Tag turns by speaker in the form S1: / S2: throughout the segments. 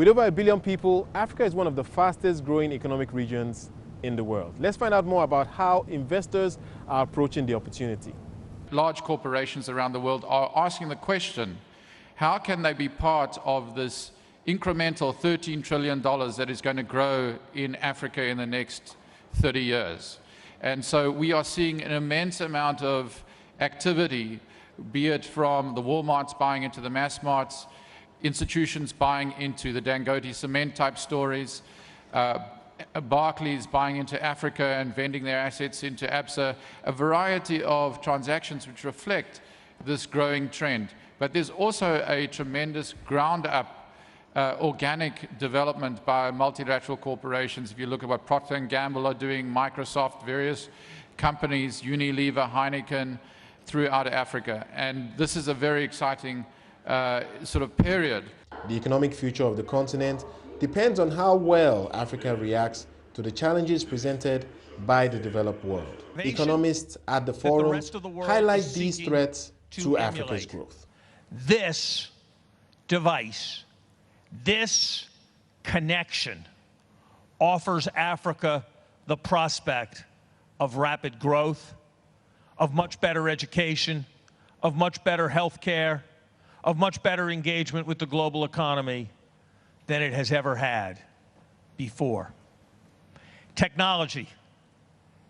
S1: With over 1 billion people, Africa is one of the fastest growing economic regions in the world. Let's find out more about how investors are approaching the opportunity.
S2: Large corporations around the world are asking the question, how can they be part of this incremental $13 trillion that is going to grow in Africa in the next 30 years? And so we are seeing an immense amount of activity, be it from the Walmarts buying into the mass marts, institutions buying into the Dangote cement type stories, Barclays buying into Africa and vending their assets into ABSA, a variety of transactions which reflect this growing trend. But there's also a tremendous ground-up organic development by multilateral corporations. If you look at what Procter & Gamble are doing, Microsoft, various companies, Unilever, Heineken, throughout Africa. And this is a very exciting sort of period.
S1: The economic future of the continent depends on how well Africa reacts to the challenges presented by the developed world. Economists at the forum highlight these threats to Africa's growth.
S3: This device, this connection offers Africa the prospect of rapid growth, of much better education, of much better health care, of much better engagement with the global economy than it has ever had before. Technology,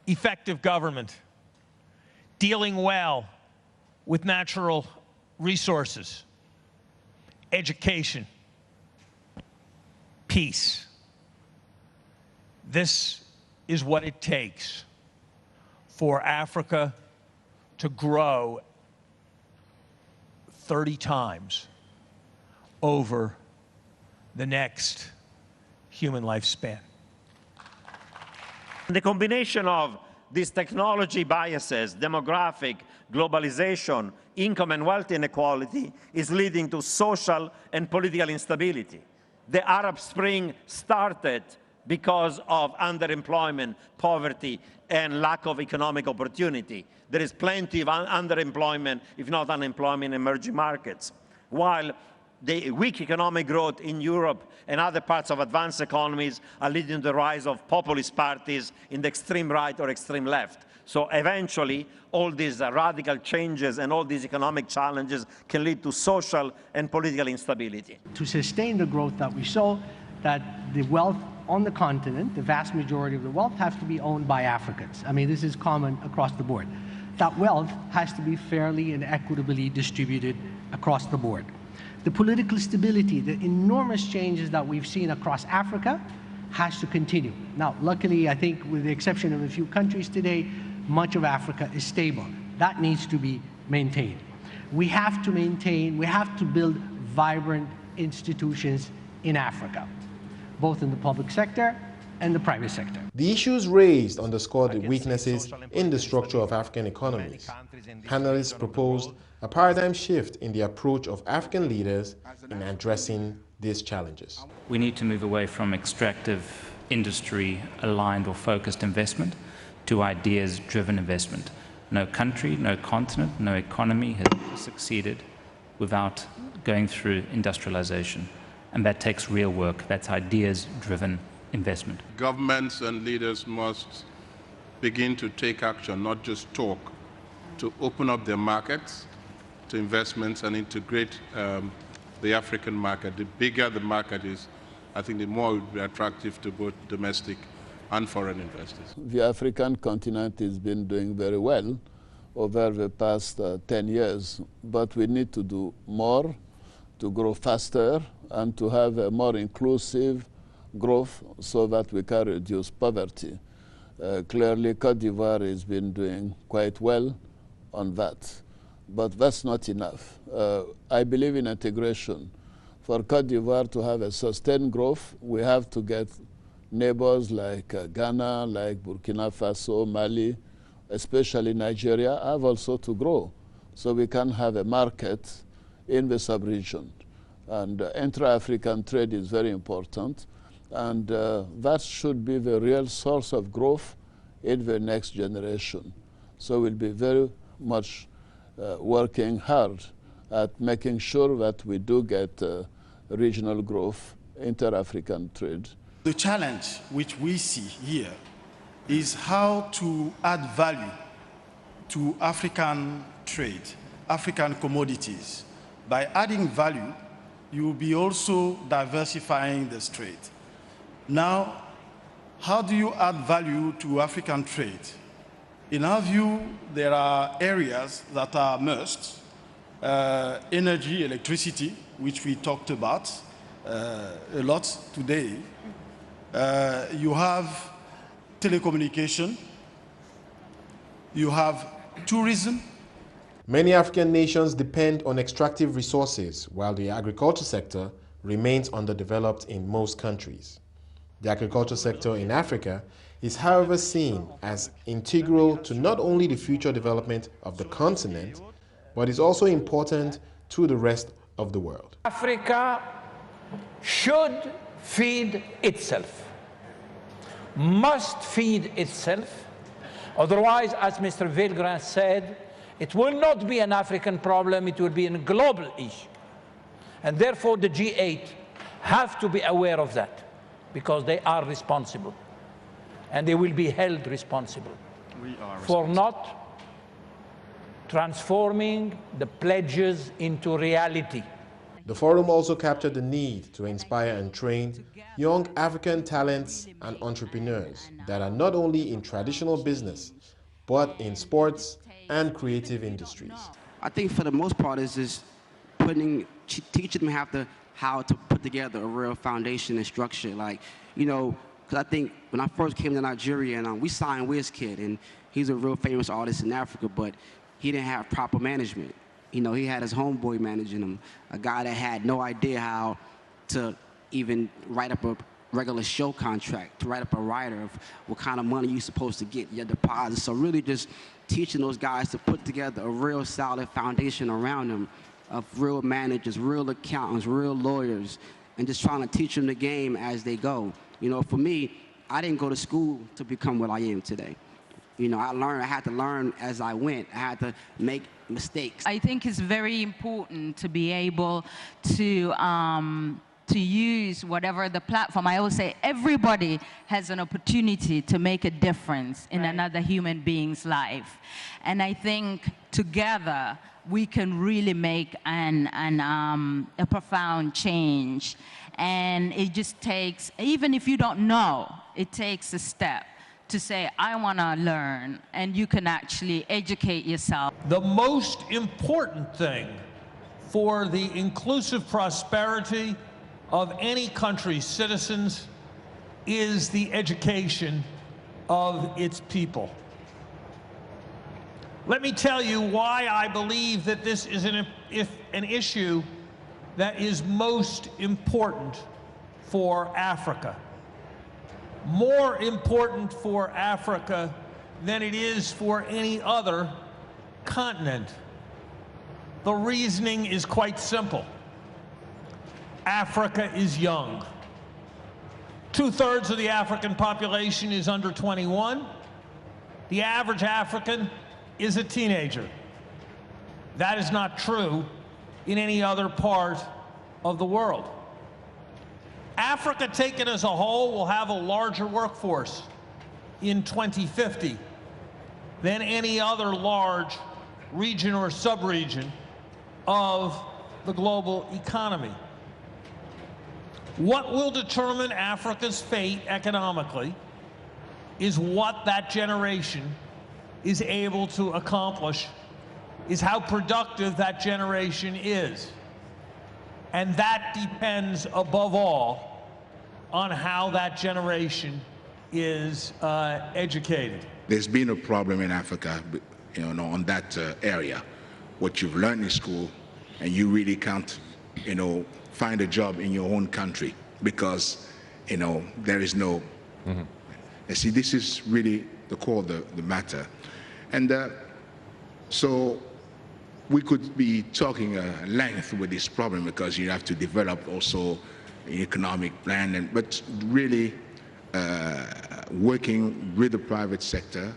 S3: effective government, dealing well with natural resources, education, peace. This is what it takes for Africa to grow 30 times over the next human lifespan.
S4: The combination of these technology biases, demographic, globalization, income and wealth inequality is leading to social and political instability. The Arab Spring started because of underemployment, poverty, and lack of economic opportunity. There is plenty of underemployment, if not unemployment, in emerging markets. While the weak economic growth in Europe and other parts of advanced economies are leading to the rise of populist parties in the extreme right or extreme left. So eventually, all these radical changes and all these economic challenges can lead to social and political instability.
S5: To sustain the growth that we saw, that the wealth on the continent, the vast majority of the wealth, has to be owned by Africans. I mean, this is common across the board. That wealth has to be fairly and equitably distributed across the board. The political stability, the enormous changes that we've seen across Africa has to continue. Now, luckily, I think with the exception of a few countries today, much of Africa is stable. That needs to be maintained. We have to build vibrant institutions in Africa, both in the public sector and the private sector.
S1: The issues raised underscore the weaknesses in the structure of African economies. Panelists proposed a paradigm shift in the approach of African leaders in addressing these challenges.
S6: We need to move away from extractive, industry-aligned or focused investment to ideas-driven investment. No country, no continent, no economy has succeeded without going through industrialization. And that takes real work. That's ideas-driven investment.
S7: Governments and leaders must begin to take action, not just talk, to open up their markets to investments and integrate the African market. The bigger the market is, I think the more it will be attractive to both domestic and foreign investors.
S8: The African continent has been doing very well over the past 10 years, but we need to do more to grow faster and to have a more inclusive growth so that we can reduce poverty. Clearly, Côte d'Ivoire has been doing quite well on that, but that's not enough. I believe in integration. For Côte d'Ivoire to have a sustained growth, we have to get neighbors like Ghana, like Burkina Faso, Mali, especially Nigeria, have also to grow so we can have a market in the sub-region. And intra-African trade is very important. And that should be the real source of growth in the next generation. So we'll be very much working hard at making sure that we do get regional growth inter-African trade.
S9: The challenge which we see here is how to add value to African trade, African commodities. By adding value, you will be also diversifying this trade. Now, how do you add value to African trade? In our view, there are areas that are must. Energy, electricity, which we talked about a lot today. You have telecommunication, you have tourism.
S1: Many African nations depend on extractive resources, while the agriculture sector remains underdeveloped in most countries. The agriculture sector in Africa is, however, seen as integral to not only the future development of the continent, but is also important to the rest of the world.
S10: Africa should feed itself, must feed itself. Otherwise, as Mr. Villegrain said, it will not be an African problem, it will be a global issue. And therefore, the G8 have to be aware of that, because they are responsible. And they will be held responsible for not transforming the pledges into reality.
S1: The forum also captured the need to inspire and train young African talents and entrepreneurs that are not only in traditional business, but in sports and creative industries.
S11: I think for the most part is just teaching them how to put together a real foundation and structure. Like, you know, because I think when I first came to Nigeria, and we signed Wizkid, and he's a real famous artist in Africa, but he didn't have proper management. You know, he had his homeboy managing him, a guy that had no idea how to even write up a regular show contract, to write up a rider of what kind of money you're supposed to get, your deposits. So really just teaching those guys to put together a real solid foundation around them of real managers, real accountants, real lawyers, and just trying to teach them the game as they go. You know, for me, I didn't go to school to become what I am today. You know, I had to learn as I went. I had to make mistakes.
S12: I think it's very important to be able to use whatever the platform. I always say everybody has an opportunity to make a difference in another human being's life. And I think together we can really make a profound change. And it just takes, even if you don't know, it takes a step to say, I want to learn, and you can actually educate yourself.
S3: The most important thing for the inclusive prosperity of any country's citizens is the education of its people. Let me tell you why I believe that this is an issue that is most important for Africa. More important for Africa than it is for any other continent. The reasoning is quite simple. Africa is young. 2/3 of the African population is under 21. The average African is a teenager. That is not true in any other part of the world. Africa, taken as a whole, will have a larger workforce in 2050 than any other large region or sub-region of the global economy. What will determine Africa's fate economically is what that generation is able to accomplish, is how productive that generation is. And that depends, above all, on how that generation is educated.
S13: There's been a problem in Africa, you know, on that area. What you've learned in school, and you really can't, you know, find a job in your own country because, you know, there is no. And see, this is really the core of the matter. And so we could be talking at length with this problem because you have to develop also an economic plan, but really working with the private sector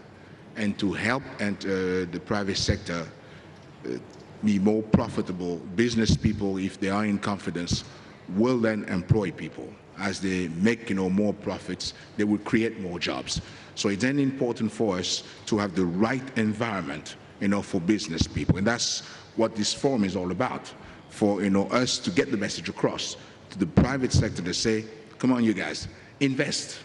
S13: and to help the private sector be more profitable. Business people, if they are in confidence will then employ people. As they make more profits, they will create more jobs. So it's then important for us to have the right environment for business people. And that's what this forum is all about, for us to get the message across to the private sector to say, come on, you guys, invest,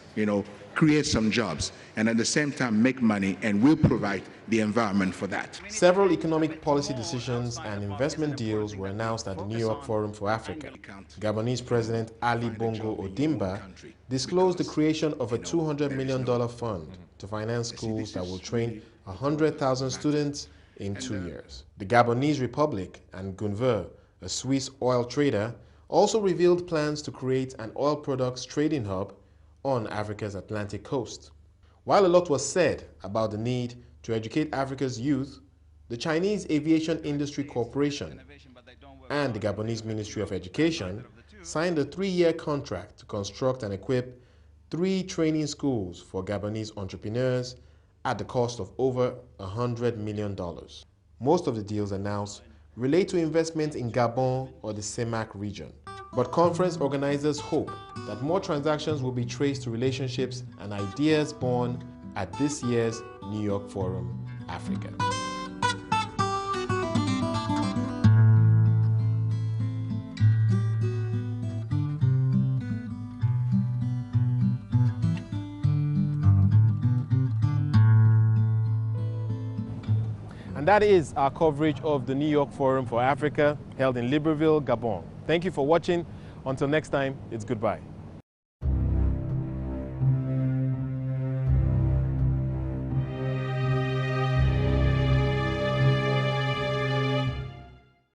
S13: create some jobs, and at the same time make money, and we'll provide the environment for that.
S1: Several economic policy decisions and investment deals were announced at the New York Forum for Africa. Gabonese President Ali Bongo Ondimba disclosed the creation of a $200 million fund to finance schools that will train 100,000 students in 2 years. The Gabonese Republic and Gunvor, a Swiss oil trader, also revealed plans to create an oil products trading hub on Africa's Atlantic coast. While a lot was said about the need to educate Africa's youth, the Chinese Aviation Industry Corporation and the Gabonese Ministry of Education signed a 3-year contract to construct and equip 3 training schools for Gabonese entrepreneurs at the cost of over $100 million. Most of the deals announced relate to investment in Gabon or the CEMAC region. But conference organizers hope that more transactions will be traced to relationships and ideas born at this year's New York Forum, Africa. And that is our coverage of the New York Forum for Africa, held in Libreville, Gabon. Thank you for watching. Until next time, it's goodbye.